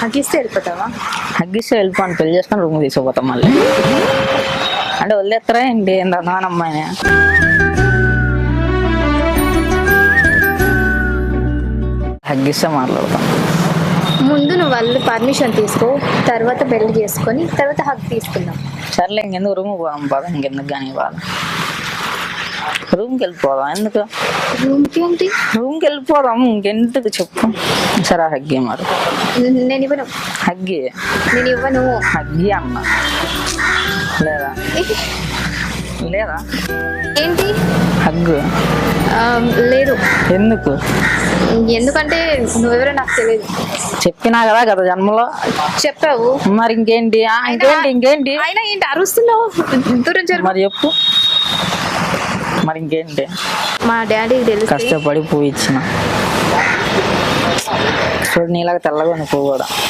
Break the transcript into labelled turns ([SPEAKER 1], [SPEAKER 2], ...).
[SPEAKER 1] హగ్గిస్తే వెళ్ళిపోతావా?
[SPEAKER 2] హగ్గిస్తే వెళ్ళిపోను, పెళ్లి చేసుకొని రూమ్ తీసుకుపోతాం మళ్ళీ. అంటే వదిలేస్తారా ఏంటి నానమ్మాయిని? హగ్గిస్తే మాట్లాడతాం.
[SPEAKER 1] ముందు నువ్వు వాళ్ళు పర్మిషన్ తీసుకో, తర్వాత పెళ్లి చేసుకొని తర్వాత హగ్ తీసుకుందాం.
[SPEAKER 2] సర్లే ఇంకెందుకు రూమ్ పోదాం బాధ, ఇంకెందుకు కానీ బాధ. రూమ్కి వెళ్ళిపోదాం. ఎందుకు
[SPEAKER 1] రూమ్కి ఏంటి?
[SPEAKER 2] రూమ్కి వెళ్ళిపోదాం, ఇంకెందుకు చెప్పు. సరే హగ్గి మరి.
[SPEAKER 1] నేను ఇవ్వను.
[SPEAKER 2] హగ్గి
[SPEAKER 1] నేను ఇవ్వను.
[SPEAKER 2] హగ్గి అన్న లేదా లేదా
[SPEAKER 1] ఏంటి?
[SPEAKER 2] హగ్గు
[SPEAKER 1] లేదు.
[SPEAKER 2] ఎందుకు?
[SPEAKER 1] ఎందుకంటే నువ్వెవరో నాకు తెలియదు.
[SPEAKER 2] చెప్పినా కదా గత జన్మలో.
[SPEAKER 1] చెప్పావు
[SPEAKER 2] మరి ఇంకేంటి? ఇంకేంటి
[SPEAKER 1] అయినా ఏంటి అరుస్తున్నావు? దూరం జరుగు.
[SPEAKER 2] మరి చెప్పు. మరి ఇంకేంటి?
[SPEAKER 1] మా డాడీకి తెలుసు.
[SPEAKER 2] కష్టపడి పువ్వు ఇచ్చిన చూడు, నీలాగా తెల్లగా పువ్వు కూడా.